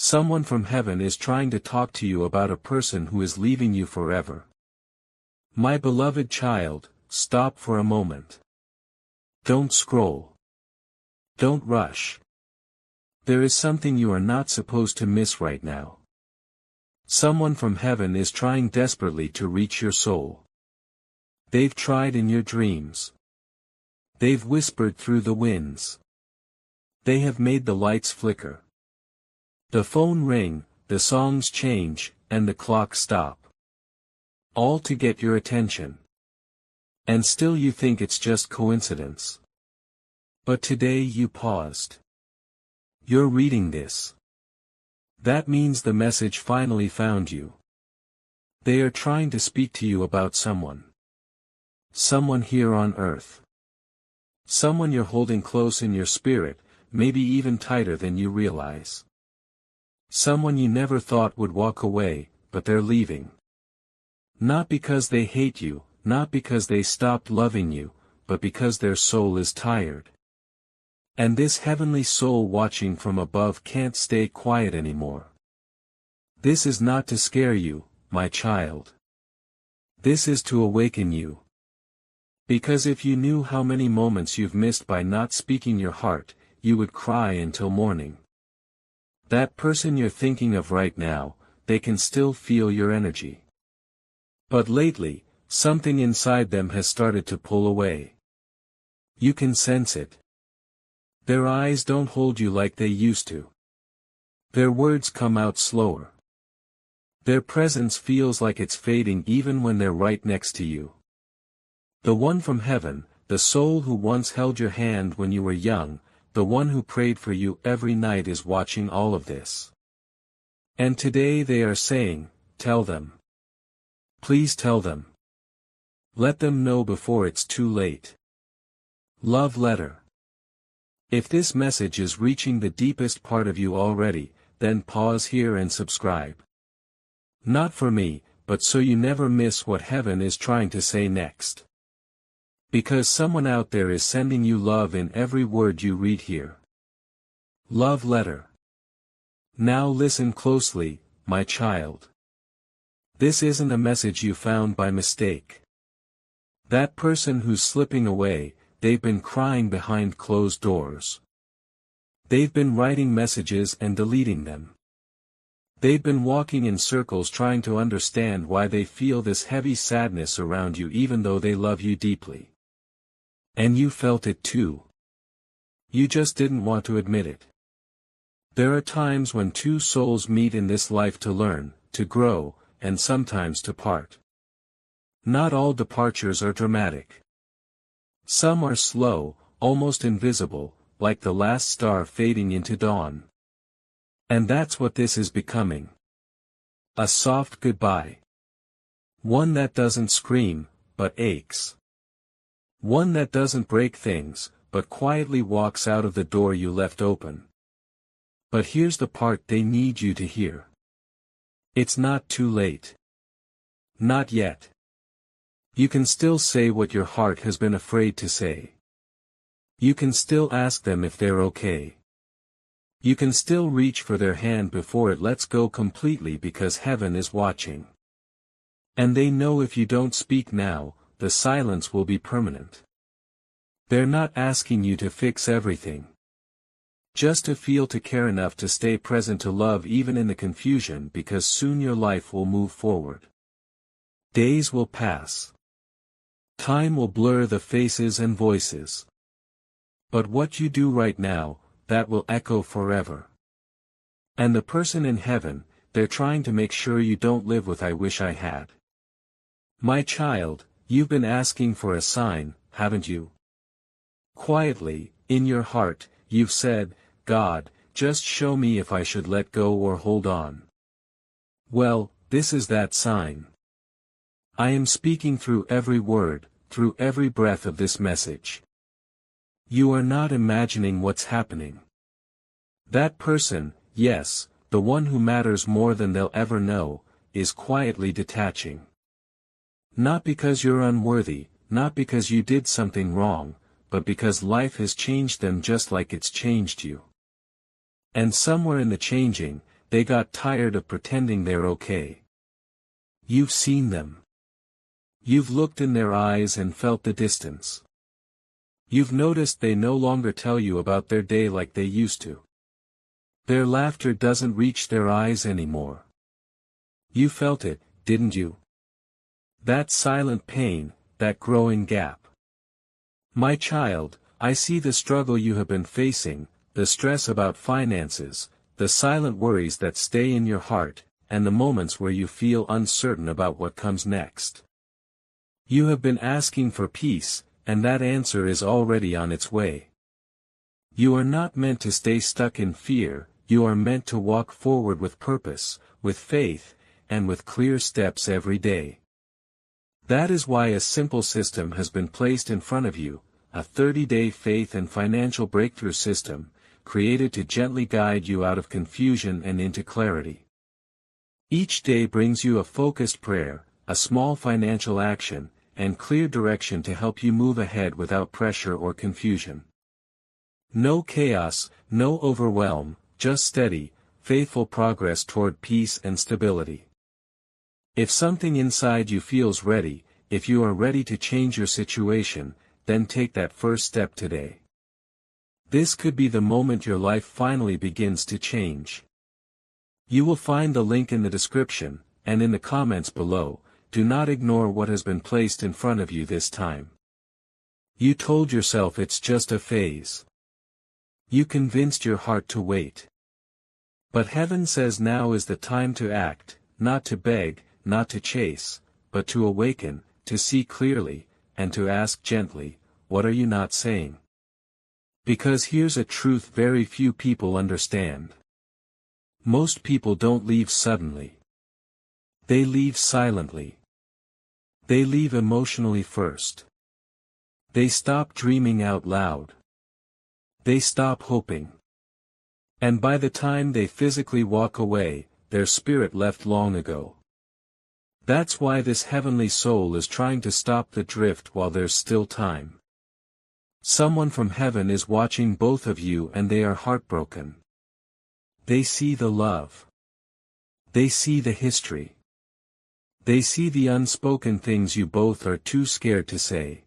Someone from heaven is trying to talk to you about a person who is leaving you forever. My beloved child, stop for a moment. Don't scroll. Don't rush. There is something you are not supposed to miss right now. Someone from heaven is trying desperately to reach your soul. They've tried in your dreams. They've whispered through the winds. They have made the lights flicker. The phone ring, the songs change, and the clock stop. All to get your attention. And still you think it's just coincidence. But today you paused. You're reading this. That means the message finally found you. They are trying to speak to you about someone. Someone here on earth. Someone you're holding close in your spirit, maybe even tighter than you realize. Someone you never thought would walk away, but they're leaving. Not because they hate you, not because they stopped loving you, but because their soul is tired. And this heavenly soul watching from above can't stay quiet anymore. This is not to scare you, my child. This is to awaken you. Because if you knew how many moments you've missed by not speaking your heart, you would cry until morning. That person you're thinking of right now, they can still feel your energy. But lately, something inside them has started to pull away. You can sense it. Their eyes don't hold you like they used to. Their words come out slower. Their presence feels like it's fading even when they're right next to you. The one from heaven, the soul who once held your hand when you were young, the one who prayed for you every night is watching all of this. And today they are saying, tell them. Please tell them. Let them know before it's too late. Love letter. If this message is reaching the deepest part of you already, then pause here and subscribe. Not for me, but so you never miss what heaven is trying to say next. Because someone out there is sending you love in every word you read here. Love letter. Now listen closely, my child. This isn't a message you found by mistake. That person who's slipping away, they've been crying behind closed doors. They've been writing messages and deleting them. They've been walking in circles trying to understand why they feel this heavy sadness around you even though they love you deeply. And you felt it too. You just didn't want to admit it. There are times when two souls meet in this life to learn, to grow, and sometimes to part. Not all departures are dramatic. Some are slow, almost invisible, like the last star fading into dawn. And that's what this is becoming. A soft goodbye. One that doesn't scream, but aches. One that doesn't break things, but quietly walks out of the door you left open. But here's the part they need you to hear. It's not too late. Not yet. You can still say what your heart has been afraid to say. You can still ask them if they're okay. You can still reach for their hand before it lets go completely because heaven is watching. And they know if you don't speak now, the silence will be permanent. They're not asking you to fix everything. Just to feel, to care enough to stay present, to love even in the confusion, because soon your life will move forward. Days will pass. Time will blur the faces and voices. But what you do right now, that will echo forever. And the person in heaven, they're trying to make sure you don't live with "I wish I had." My child, you've been asking for a sign, haven't you? Quietly, in your heart, you've said, God, just show me if I should let go or hold on. Well, this is that sign. I am speaking through every word, through every breath of this message. You are not imagining what's happening. That person, yes, the one who matters more than they'll ever know, is quietly detaching. Not because you're unworthy, not because you did something wrong, but because life has changed them just like it's changed you. And somewhere in the changing, they got tired of pretending they're okay. You've seen them. You've looked in their eyes and felt the distance. You've noticed they no longer tell you about their day like they used to. Their laughter doesn't reach their eyes anymore. You felt it, didn't you? That silent pain, that growing gap. My child, I see the struggle you have been facing, the stress about finances, the silent worries that stay in your heart, and the moments where you feel uncertain about what comes next. You have been asking for peace, and that answer is already on its way. You are not meant to stay stuck in fear, you are meant to walk forward with purpose, with faith, and with clear steps every day. That is why a simple system has been placed in front of you, a 30-day faith and financial breakthrough system, created to gently guide you out of confusion and into clarity. Each day brings you a focused prayer, a small financial action, and clear direction to help you move ahead without pressure or confusion. No chaos, no overwhelm, just steady, faithful progress toward peace and stability. If something inside you feels ready, if you are ready to change your situation, then take that first step today. This could be the moment your life finally begins to change. You will find the link in the description, and in the comments below. Do not ignore what has been placed in front of you this time. You told yourself it's just a phase. You convinced your heart to wait. But heaven says now is the time to act, not to beg, not to chase, but to awaken, to see clearly, and to ask gently, what are you not saying? Because here's a truth very few people understand. Most people don't leave suddenly. They leave silently. They leave emotionally first. They stop dreaming out loud. They stop hoping. And by the time they physically walk away, their spirit left long ago. That's why this heavenly soul is trying to stop the drift while there's still time. Someone from heaven is watching both of you and they are heartbroken. They see the love. They see the history. They see the unspoken things you both are too scared to say.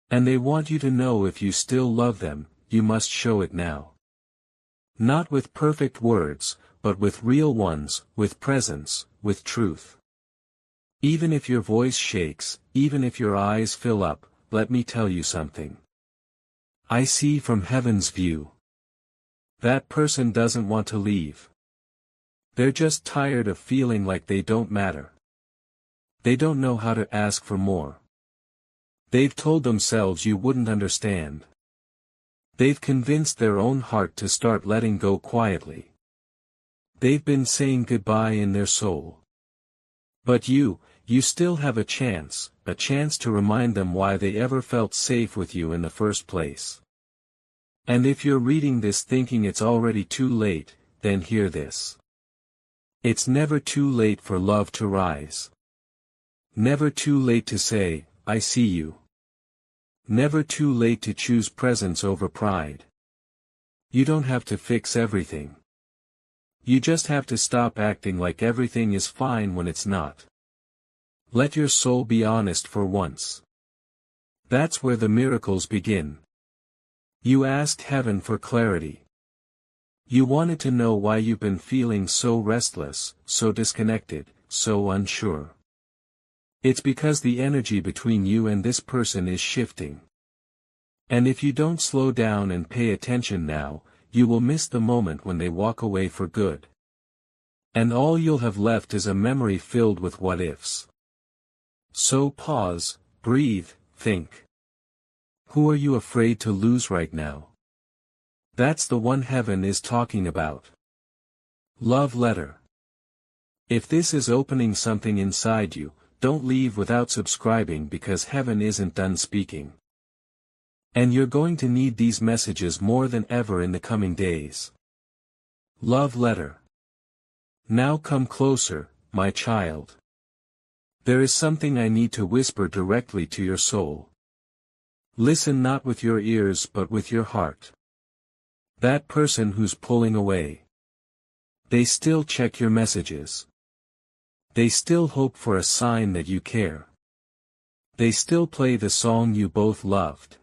And they want you to know if you still love them, you must show it now. Not with perfect words, but with real ones, with presence, with truth. Even if your voice shakes, even if your eyes fill up, let me tell you something. I see from heaven's view. That person doesn't want to leave. They're just tired of feeling like they don't matter. They don't know how to ask for more. They've told themselves you wouldn't understand. They've convinced their own heart to start letting go quietly. They've been saying goodbye in their soul. But you still have a chance to remind them why they ever felt safe with you in the first place. And if you're reading this thinking it's already too late, then hear this. It's never too late for love to rise. Never too late to say, I see you. Never too late to choose presence over pride. You don't have to fix everything. You just have to stop acting like everything is fine when it's not. Let your soul be honest for once. That's where the miracles begin. You asked heaven for clarity. You wanted to know why you've been feeling so restless, so disconnected, so unsure. It's because the energy between you and this person is shifting. And if you don't slow down and pay attention now, you will miss the moment when they walk away for good. And all you'll have left is a memory filled with what-ifs. So pause, breathe, think. Who are you afraid to lose right now? That's the one heaven is talking about. Love letter. If this is opening something inside you, don't leave without subscribing because heaven isn't done speaking. And you're going to need these messages more than ever in the coming days. Love letter. Now come closer, my child. There is something I need to whisper directly to your soul. Listen not with your ears but with your heart. That person who's pulling away. They still check your messages. They still hope for a sign that you care. They still play the song you both loved.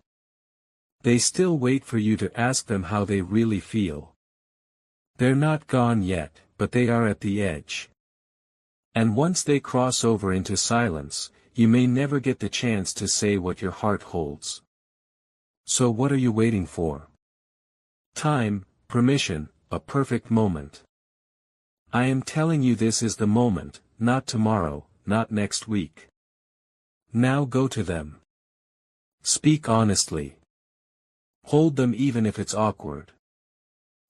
They still wait for you to ask them how they really feel. They're not gone yet, but they are at the edge. And once they cross over into silence, you may never get the chance to say what your heart holds. So what are you waiting for? Time, permission, a perfect moment. I am telling you, this is the moment, not tomorrow, not next week. Now go to them. Speak honestly. Hold them even if it's awkward.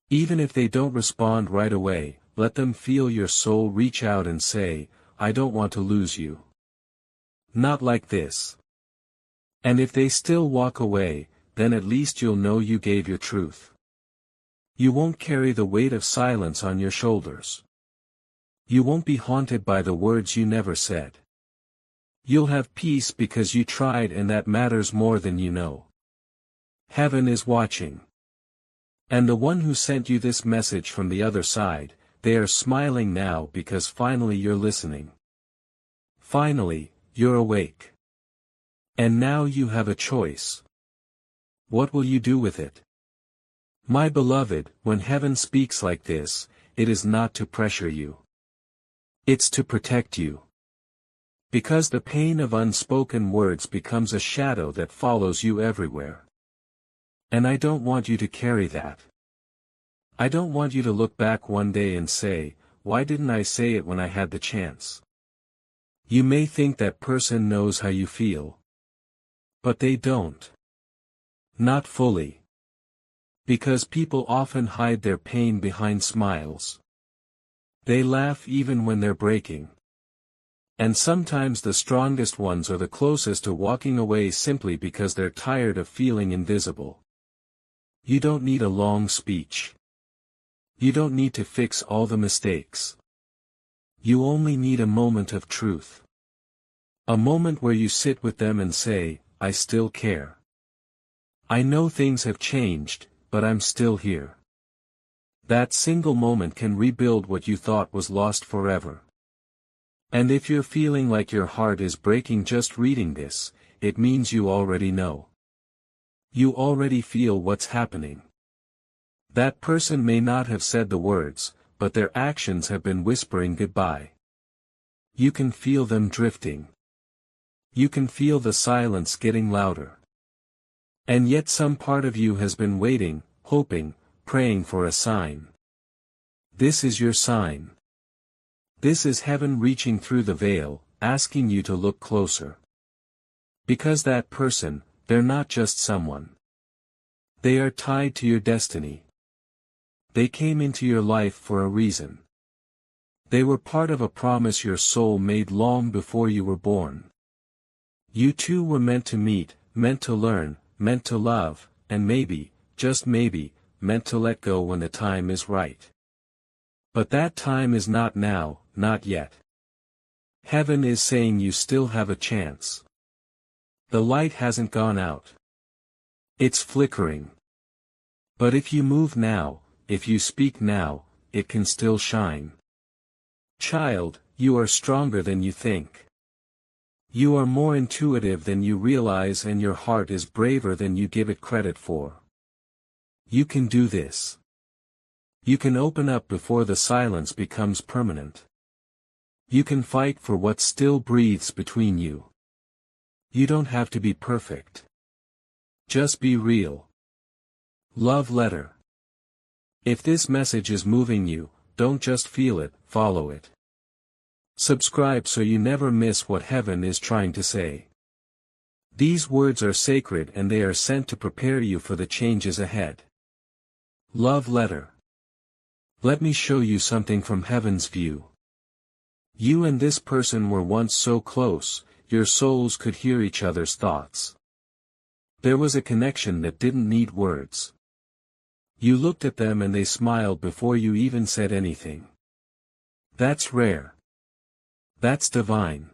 Even if they don't respond right away, let them feel your soul reach out and say, I don't want to lose you. Not like this. And if they still walk away, then at least you'll know you gave your truth. You won't carry the weight of silence on your shoulders. You won't be haunted by the words you never said. You'll have peace because you tried, and that matters more than you know. Heaven is watching. And the one who sent you this message from the other side, they are smiling now because finally you're listening. Finally, you're awake. And now you have a choice. What will you do with it? My beloved, when heaven speaks like this, it is not to pressure you. It's to protect you. Because the pain of unspoken words becomes a shadow that follows you everywhere. And I don't want you to carry that. I don't want you to look back one day and say, why didn't I say it when I had the chance? You may think that person knows how you feel. But they don't. Not fully. Because people often hide their pain behind smiles. They laugh even when they're breaking. And sometimes the strongest ones are the closest to walking away simply because they're tired of feeling invisible. You don't need a long speech. You don't need to fix all the mistakes. You only need a moment of truth. A moment where you sit with them and say, I still care. I know things have changed, but I'm still here. That single moment can rebuild what you thought was lost forever. And if you're feeling like your heart is breaking just reading this, it means you already know. You already feel what's happening. That person may not have said the words, but their actions have been whispering goodbye. You can feel them drifting. You can feel the silence getting louder. And yet some part of you has been waiting, hoping, praying for a sign. This is your sign. This is heaven reaching through the veil, asking you to look closer. Because that person, they're not just someone. They are tied to your destiny. They came into your life for a reason. They were part of a promise your soul made long before you were born. You two were meant to meet, meant to learn, meant to love, and maybe, just maybe, meant to let go when the time is right. But that time is not now, not yet. Heaven is saying you still have a chance. The light hasn't gone out. It's flickering. But if you move now, if you speak now, it can still shine. Child, you are stronger than you think. You are more intuitive than you realize, and your heart is braver than you give it credit for. You can do this. You can open up before the silence becomes permanent. You can fight for what still breathes between you. You don't have to be perfect. Just be real. Love letter. If this message is moving you, don't just feel it, follow it. Subscribe so you never miss what heaven is trying to say. These words are sacred and they are sent to prepare you for the changes ahead. Love letter. Let me show you something from heaven's view. You and this person were once so close, your souls could hear each other's thoughts. There was a connection that didn't need words. You looked at them and they smiled before you even said anything. That's rare. That's divine.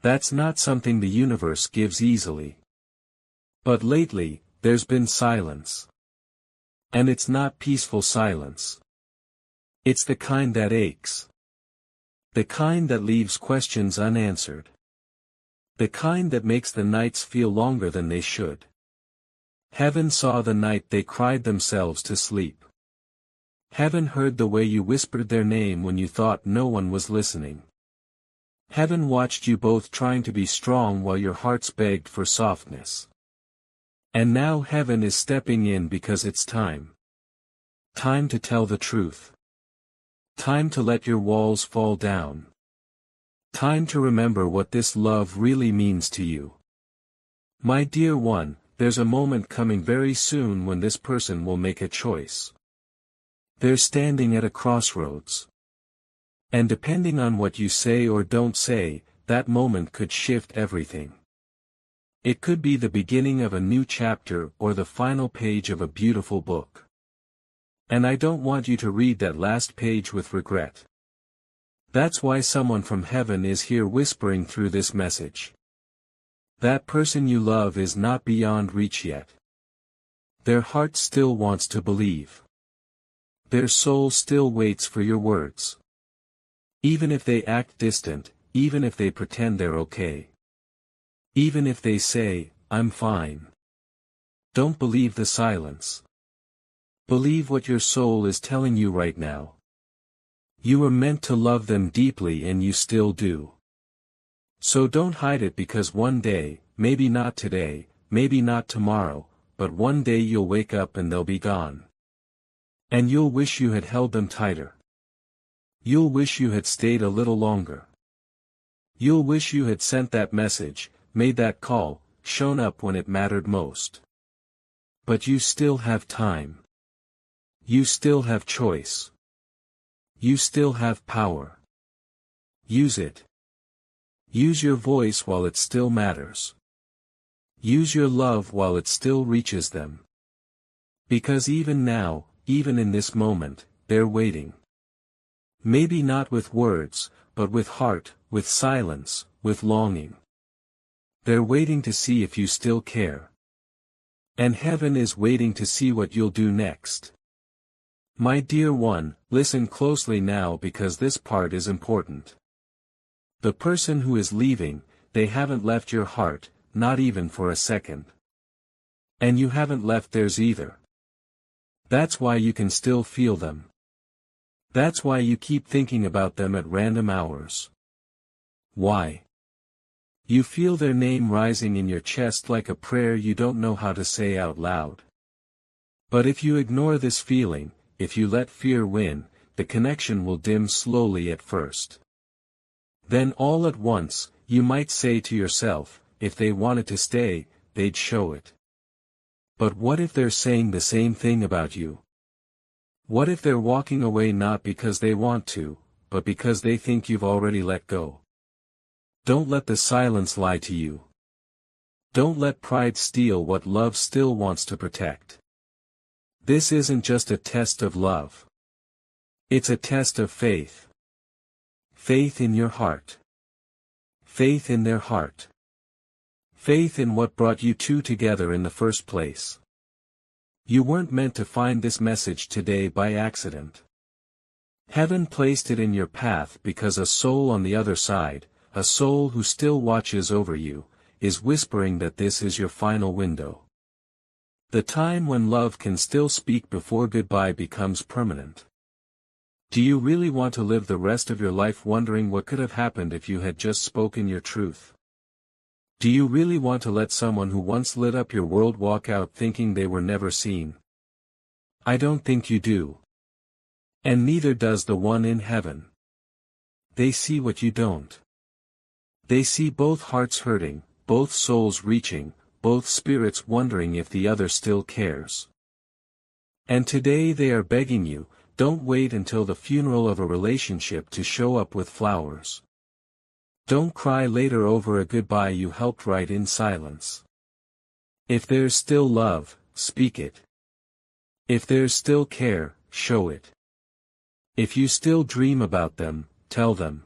That's not something the universe gives easily. But lately, there's been silence. And it's not peaceful silence. It's the kind that aches. The kind that leaves questions unanswered. The kind that makes the nights feel longer than they should. Heaven saw the night they cried themselves to sleep. Heaven heard the way you whispered their name when you thought no one was listening. Heaven watched you both trying to be strong while your hearts begged for softness. And now heaven is stepping in because it's time. Time to tell the truth. Time to let your walls fall down. Time to remember what this love really means to you. My dear one, there's a moment coming very soon when this person will make a choice. They're standing at a crossroads. And depending on what you say or don't say, that moment could shift everything. It could be the beginning of a new chapter or the final page of a beautiful book. And I don't want you to read that last page with regret. That's why someone from heaven is here whispering through this message. That person you love is not beyond reach yet. Their heart still wants to believe. Their soul still waits for your words. Even if they act distant, even if they pretend they're okay. Even if they say, I'm fine. Don't believe the silence. Believe what your soul is telling you right now. You were meant to love them deeply and you still do. So don't hide it because one day, maybe not today, maybe not tomorrow, but one day you'll wake up and they'll be gone. And you'll wish you had held them tighter. You'll wish you had stayed a little longer. You'll wish you had sent that message, made that call, shown up when it mattered most. But you still have time. You still have choice. You still have power. Use it. Use your voice while it still matters. Use your love while it still reaches them. Because even now, even in this moment, they're waiting. Maybe not with words, but with heart, with silence, with longing. They're waiting to see if you still care. And heaven is waiting to see what you'll do next. My dear one, listen closely now because this part is important. The person who is leaving, they haven't left your heart, not even for a second. And you haven't left theirs either. That's why you can still feel them. That's why you keep thinking about them at random hours. Why? You feel their name rising in your chest like a prayer you don't know how to say out loud. But if you ignore this feeling, if you let fear win, the connection will dim slowly at first. Then all at once, you might say to yourself, if they wanted to stay, they'd show it. But what if they're saying the same thing about you? What if they're walking away not because they want to, but because they think you've already let go? Don't let the silence lie to you. Don't let pride steal what love still wants to protect. This isn't just a test of love. It's a test of faith. Faith in your heart. Faith in their heart. Faith in what brought you two together in the first place. You weren't meant to find this message today by accident. Heaven placed it in your path because a soul on the other side, a soul who still watches over you, is whispering that this is your final window. The time when love can still speak before goodbye becomes permanent. Do you really want to live the rest of your life wondering what could have happened if you had just spoken your truth? Do you really want to let someone who once lit up your world walk out thinking they were never seen? I don't think you do. And neither does the one in heaven. They see what you don't. They see both hearts hurting, both souls reaching, both spirits wondering if the other still cares. And today they are begging you, don't wait until the funeral of a relationship to show up with flowers. Don't cry later over a goodbye you helped write in silence. If there's still love, speak it. If there's still care, show it. If you still dream about them, tell them.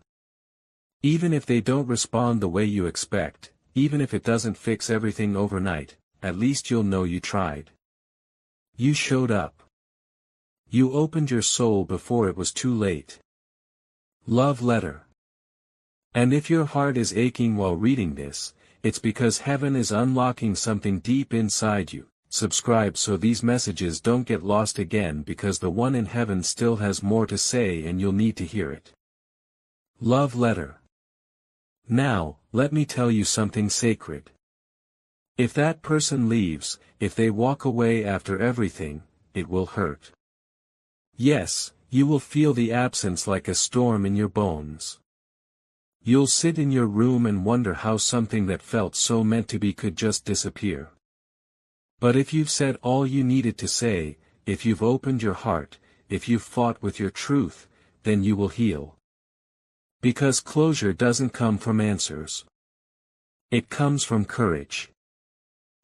Even if they don't respond the way you expect, even if it doesn't fix everything overnight, at least you'll know you tried. You showed up. You opened your soul before it was too late. Love letter. And if your heart is aching while reading this, it's because heaven is unlocking something deep inside you. Subscribe so these messages don't get lost again, because the one in heaven still has more to say and you'll need to hear it. Love letter. Now, let me tell you something sacred. If that person leaves, if they walk away after everything, it will hurt. Yes, you will feel the absence like a storm in your bones. You'll sit in your room and wonder how something that felt so meant to be could just disappear. But if you've said all you needed to say, if you've opened your heart, if you've fought with your truth, then you will heal. Because closure doesn't come from answers. It comes from courage.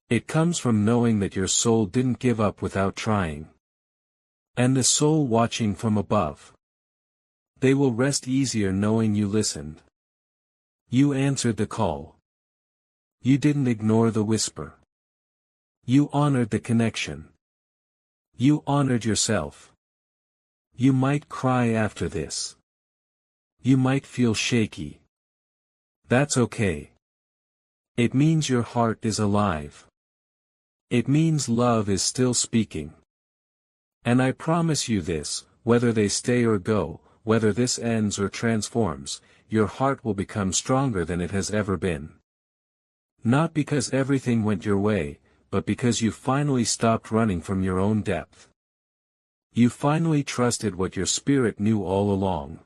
It comes from knowing that your soul didn't give up without trying. And the soul watching from above. They will rest easier knowing you listened. You answered the call. You didn't ignore the whisper. You honored the connection. You honored yourself. You might cry after this. You might feel shaky. That's okay. It means your heart is alive. It means love is still speaking. And I promise you this, whether they stay or go, whether this ends or transforms, your heart will become stronger than it has ever been. Not because everything went your way, but because you finally stopped running from your own depth. You finally trusted what your spirit knew all along.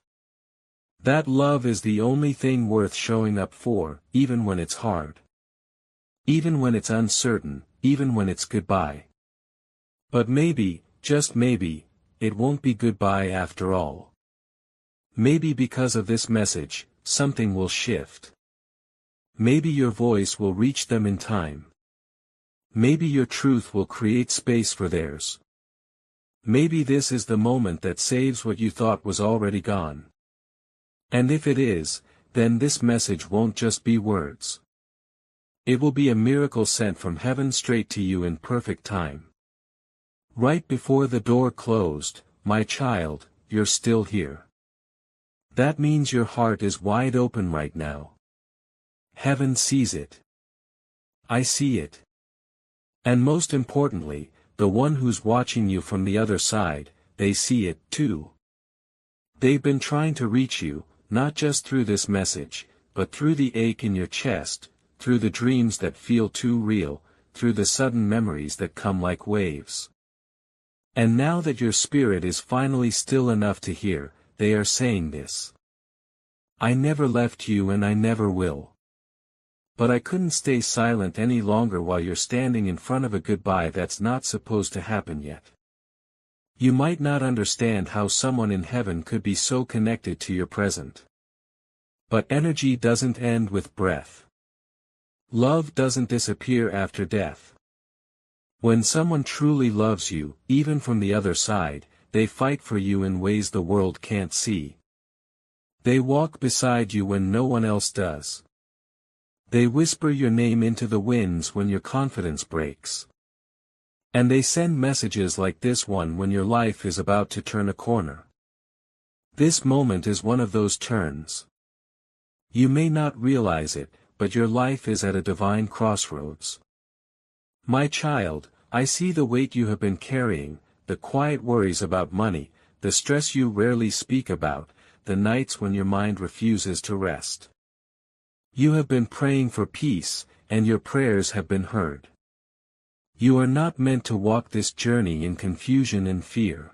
That love is the only thing worth showing up for, even when it's hard. Even when it's uncertain, even when it's goodbye. But maybe, just maybe, it won't be goodbye after all. Maybe because of this message, something will shift. Maybe your voice will reach them in time. Maybe your truth will create space for theirs. Maybe this is the moment that saves what you thought was already gone. And if it is, then this message won't just be words. It will be a miracle sent from heaven straight to you in perfect time. Right before the door closed, my child, you're still here. That means your heart is wide open right now. Heaven sees it. I see it. And most importantly, the one who's watching you from the other side, they see it too. They've been trying to reach you, not just through this message, but through the ache in your chest, through the dreams that feel too real, through the sudden memories that come like waves. And now that your spirit is finally still enough to hear, they are saying this. I never left you and I never will. But I couldn't stay silent any longer while you're standing in front of a goodbye that's not supposed to happen yet. You might not understand how someone in heaven could be so connected to your present. But energy doesn't end with breath. Love doesn't disappear after death. When someone truly loves you, even from the other side, they fight for you in ways the world can't see. They walk beside you when no one else does. They whisper your name into the winds when your confidence breaks. And they send messages like this one when your life is about to turn a corner. This moment is one of those turns. You may not realize it, but your life is at a divine crossroads. My child, I see the weight you have been carrying, the quiet worries about money, the stress you rarely speak about, the nights when your mind refuses to rest. You have been praying for peace, and your prayers have been heard. You are not meant to walk this journey in confusion and fear.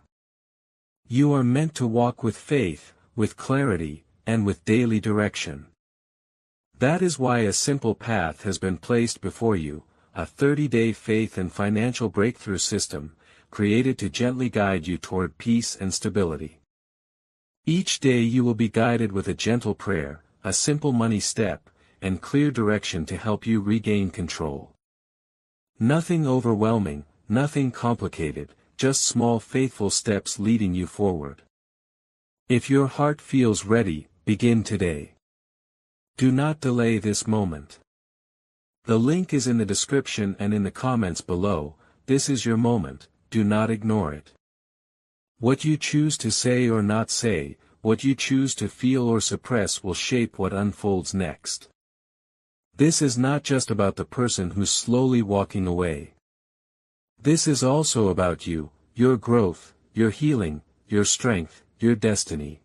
You are meant to walk with faith, with clarity, and with daily direction. That is why a simple path has been placed before you, a 30-day faith and financial breakthrough system, created to gently guide you toward peace and stability. Each day you will be guided with a gentle prayer, a simple money step, and clear direction to help you regain control. Nothing overwhelming, nothing complicated, just small faithful steps leading you forward. If your heart feels ready, begin today. Do not delay this moment. The link is in the description and in the comments below. This is your moment, do not ignore it. What you choose to say or not say, what you choose to feel or suppress will shape what unfolds next. This is not just about the person who's slowly walking away. This is also about you, your growth, your healing, your strength, your destiny.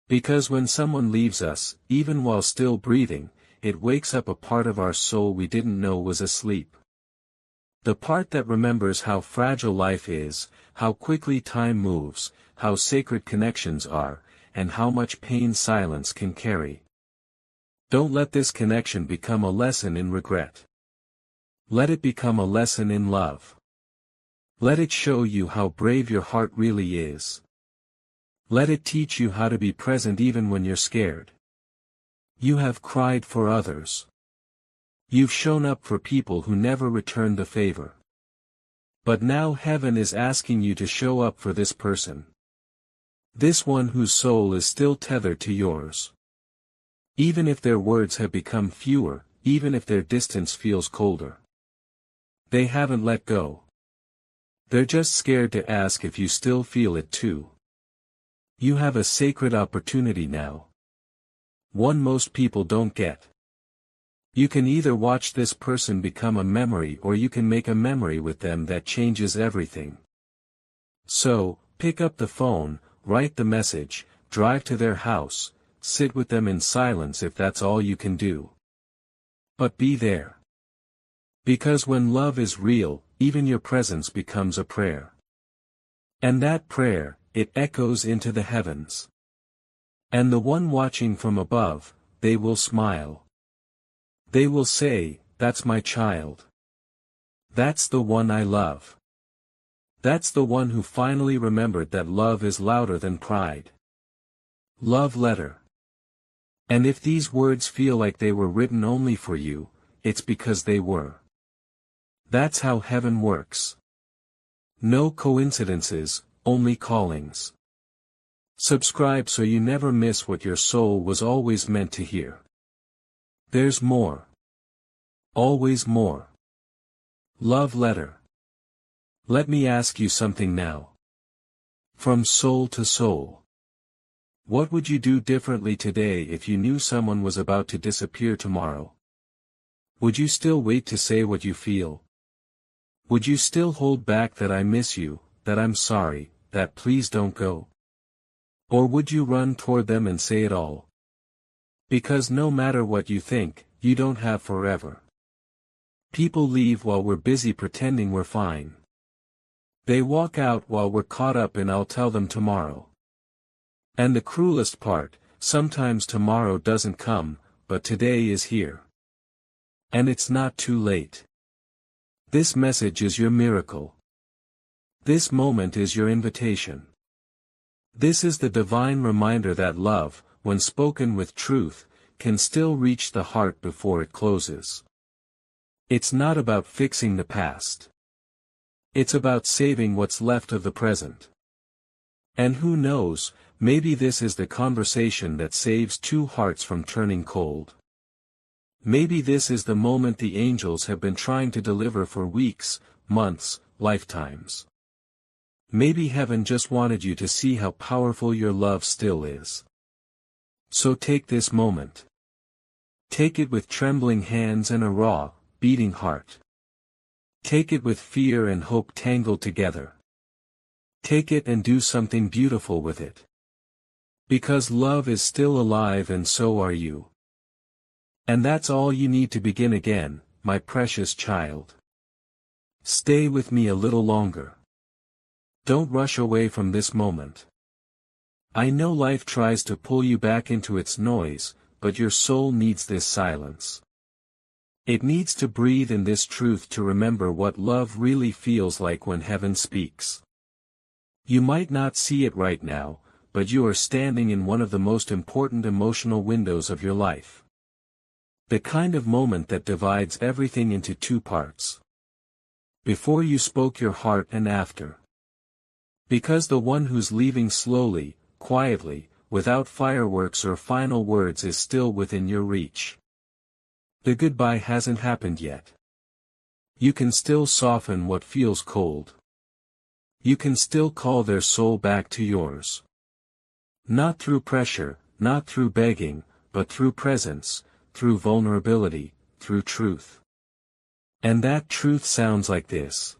Because when someone leaves us, even while still breathing, it wakes up a part of our soul we didn't know was asleep. The part that remembers how fragile life is, how quickly time moves, how sacred connections are, and how much pain silence can carry. Don't let this connection become a lesson in regret. Let it become a lesson in love. Let it show you how brave your heart really is. Let it teach you how to be present even when you're scared. You have cried for others. You've shown up for people who never returned the favor. But now heaven is asking you to show up for this person. This one whose soul is still tethered to yours. Even if their words have become fewer, even if their distance feels colder. They haven't let go. They're just scared to ask if you still feel it too. You have a sacred opportunity now. One most people don't get. You can either watch this person become a memory or you can make a memory with them that changes everything. So, pick up the phone, write the message, drive to their house, sit with them in silence if that's all you can do. But be there. Because when love is real, even your presence becomes a prayer. And that prayer, it echoes into the heavens. And the one watching from above, they will smile. They will say, "That's my child. That's the one I love. That's the one who finally remembered that love is louder than pride." Love letter. And if these words feel like they were written only for you, it's because they were. That's how heaven works. No coincidences, only callings. Subscribe so you never miss what your soul was always meant to hear. There's more. Always more. Love letter. Let me ask you something now. From soul to soul. What would you do differently today if you knew someone was about to disappear tomorrow? Would you still wait to say what you feel? Would you still hold back that "I miss you," that "I'm sorry," that "please don't go"? Or would you run toward them and say it all? Because no matter what you think, you don't have forever. People leave while we're busy pretending we're fine. They walk out while we're caught up in "I'll tell them tomorrow." And the cruelest part, sometimes tomorrow doesn't come, but today is here. And it's not too late. This message is your miracle. This moment is your invitation. This is the divine reminder that love, when spoken with truth, can still reach the heart before it closes. It's not about fixing the past. It's about saving what's left of the present. And who knows, maybe this is the conversation that saves two hearts from turning cold. Maybe this is the moment the angels have been trying to deliver for weeks, months, lifetimes. Maybe heaven just wanted you to see how powerful your love still is. So take this moment. Take it with trembling hands and a raw, beating heart. Take it with fear and hope tangled together. Take it and do something beautiful with it. Because love is still alive and so are you. And that's all you need to begin again, my precious child. Stay with me a little longer. Don't rush away from this moment. I know life tries to pull you back into its noise, but your soul needs this silence. It needs to breathe in this truth to remember what love really feels like when heaven speaks. You might not see it right now, but you are standing in one of the most important emotional windows of your life. The kind of moment that divides everything into two parts. Before you spoke your heart and after. Because the one who's leaving slowly, quietly, without fireworks or final words is still within your reach. The goodbye hasn't happened yet. You can still soften what feels cold. You can still call their soul back to yours. Not through pressure, not through begging, but through presence, through vulnerability, through truth. And that truth sounds like this.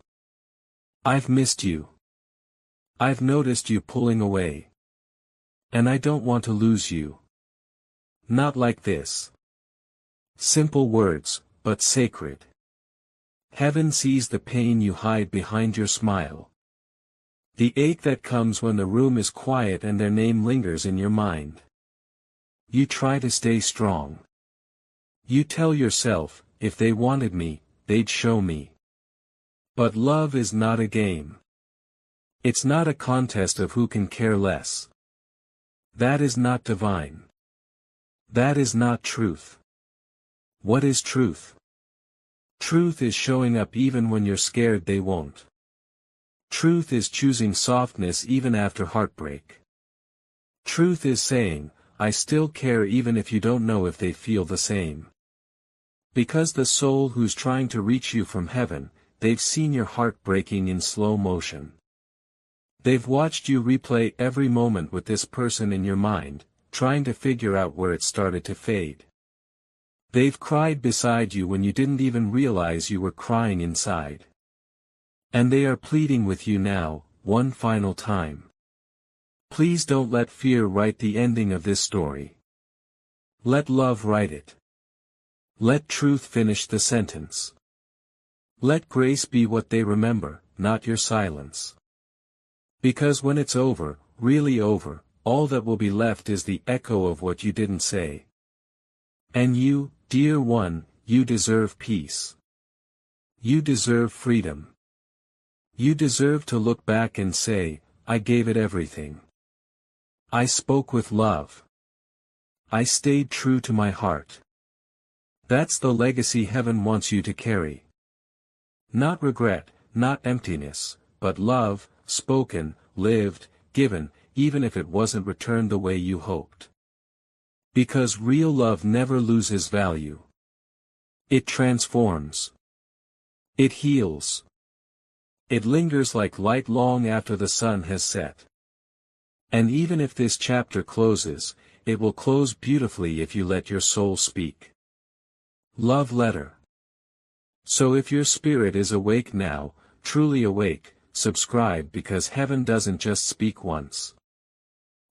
I've missed you. I've noticed you pulling away. And I don't want to lose you. Not like this. Simple words, but sacred. Heaven sees the pain you hide behind your smile. The ache that comes when the room is quiet and their name lingers in your mind. You try to stay strong. You tell yourself, if they wanted me, they'd show me. But love is not a game. It's not a contest of who can care less. That is not divine. That is not truth. What is truth? Truth is showing up even when you're scared they won't. Truth is choosing softness even after heartbreak. Truth is saying, I still care even if you don't know if they feel the same. Because the soul who's trying to reach you from heaven, they've seen your heart breaking in slow motion. They've watched you replay every moment with this person in your mind, trying to figure out where it started to fade. They've cried beside you when you didn't even realize you were crying inside. And they are pleading with you now, one final time. Please don't let fear write the ending of this story. Let love write it. Let truth finish the sentence. Let grace be what they remember, not your silence. Because when it's over, really over, all that will be left is the echo of what you didn't say. And you, dear one, you deserve peace. You deserve freedom. You deserve to look back and say, I gave it everything. I spoke with love. I stayed true to my heart. That's the legacy heaven wants you to carry. Not regret, not emptiness, but love, spoken, lived, given, even if it wasn't returned the way you hoped. Because real love never loses value. It transforms. It heals. It lingers like light long after the sun has set. And even if this chapter closes, it will close beautifully if you let your soul speak. Love letter. So if your spirit is awake now, truly awake, subscribe because heaven doesn't just speak once.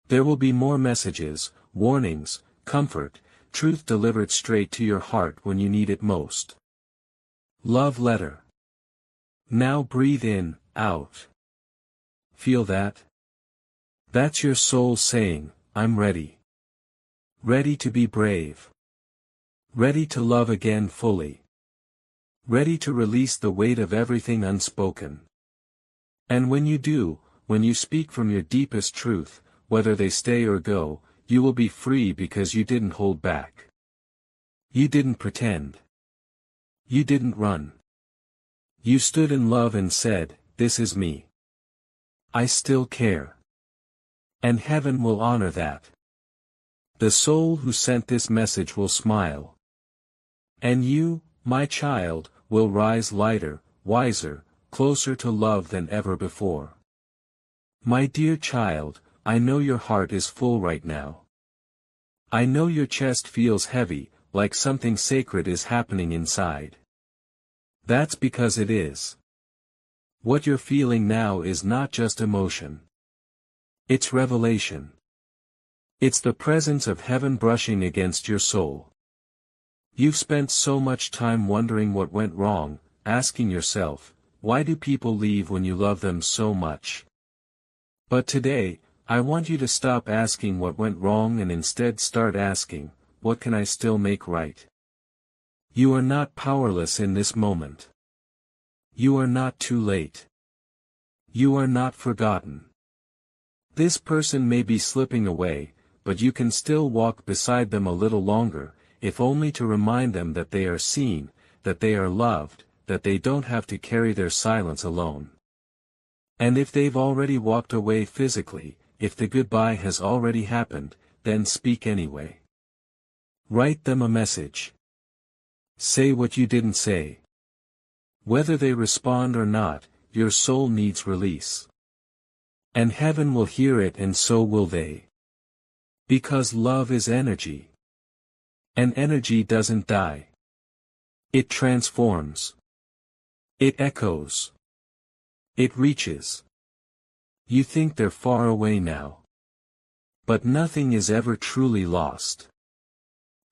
There will be more messages, warnings, comfort, truth delivered straight to your heart when you need it most. Love letter. Now breathe in, out. Feel that? That's your soul saying, I'm ready. Ready to be brave. Ready to love again fully. Ready to release the weight of everything unspoken. And when you do, when you speak from your deepest truth, whether they stay or go, you will be free because you didn't hold back. You didn't pretend. You didn't run. You stood in love and said, this is me. I still care. And heaven will honor that. The soul who sent this message will smile. And you, my child, will rise lighter, wiser, closer to love than ever before. My dear child, I know your heart is full right now. I know your chest feels heavy, like something sacred is happening inside. That's because it is. What you're feeling now is not just emotion. It's revelation. It's the presence of heaven brushing against your soul. You've spent so much time wondering what went wrong, asking yourself, why do people leave when you love them so much? But today, I want you to stop asking what went wrong and instead start asking, what can I still make right? You are not powerless in this moment. You are not too late. You are not forgotten. This person may be slipping away, but you can still walk beside them a little longer, if only to remind them that they are seen, that they are loved, that they don't have to carry their silence alone. And if they've already walked away physically, if the goodbye has already happened, then speak anyway. Write them a message. Say what you didn't say. Whether they respond or not, your soul needs release. And heaven will hear it, and so will they. Because love is energy. And energy doesn't die. It transforms. It echoes. It reaches. You think they're far away now. But nothing is ever truly lost.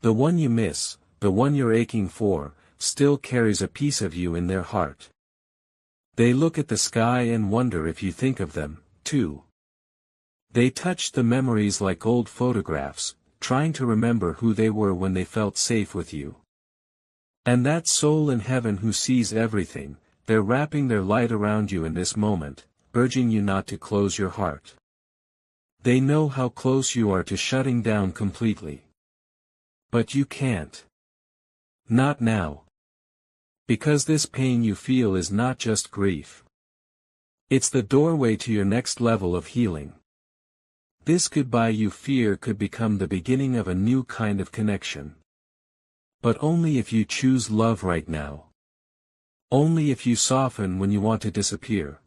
The one you miss, the one you're aching for, still carries a piece of you in their heart. They look at the sky and wonder if you think of them, too. They touch the memories like old photographs, trying to remember who they were when they felt safe with you. And that soul in heaven who sees everything, they're wrapping their light around you in this moment, urging you not to close your heart. They know how close you are to shutting down completely. But you can't. Not now. Because this pain you feel is not just grief. It's the doorway to your next level of healing. This goodbye you fear could become the beginning of a new kind of connection. But only if you choose love right now. Only if you soften when you want to disappear.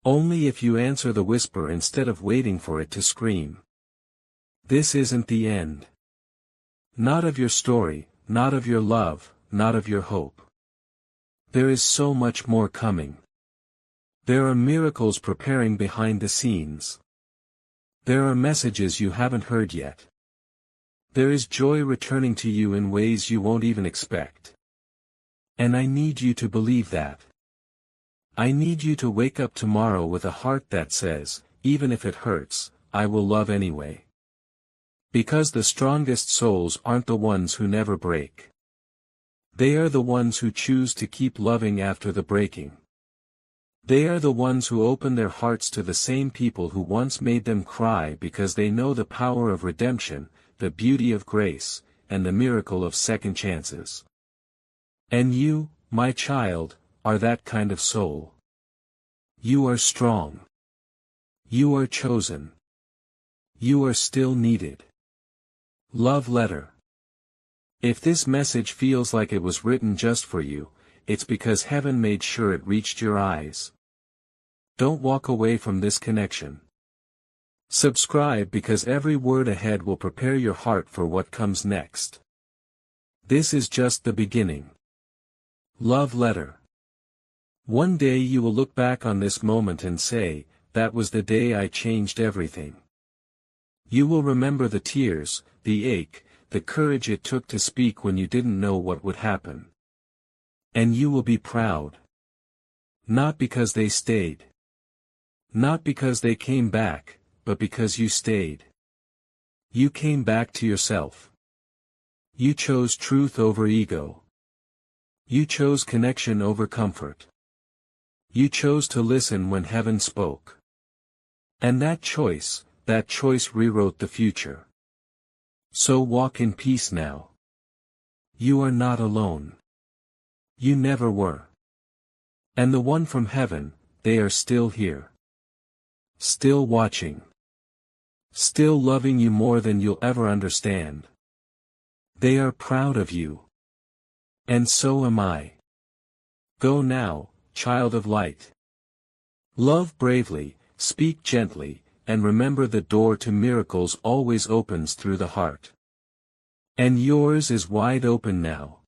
Only if you answer the whisper instead of waiting for it to scream. This isn't the end. Not of your story, not of your love, not of your hope. There is so much more coming. There are miracles preparing behind the scenes. There are messages you haven't heard yet. There is joy returning to you in ways you won't even expect. And I need you to believe that. I need you to wake up tomorrow with a heart that says, even if it hurts, I will love anyway. Because the strongest souls aren't the ones who never break. They are the ones who choose to keep loving after the breaking. They are the ones who open their hearts to the same people who once made them cry because they know the power of redemption, the beauty of grace, and the miracle of second chances. And you, my child, are that kind of soul. You are strong. You are chosen. You are still needed. Love letter. If this message feels like it was written just for you, it's because heaven made sure it reached your eyes. Don't walk away from this connection. Subscribe because every word ahead will prepare your heart for what comes next. This is just the beginning. Love letter. One day you will look back on this moment and say, that was the day I changed everything. You will remember the tears, the ache, the courage it took to speak when you didn't know what would happen. And you will be proud. Not because they stayed. Not because they came back, but because you stayed. You came back to yourself. You chose truth over ego. You chose connection over comfort. You chose to listen when heaven spoke. And that choice rewrote the future. So walk in peace now. You are not alone. You never were. And the one from heaven, they are still here. Still watching. Still loving you more than you'll ever understand. They are proud of you. And so am I. Go now, child of light. Love bravely, speak gently, and remember the door to miracles always opens through the heart. And yours is wide open now.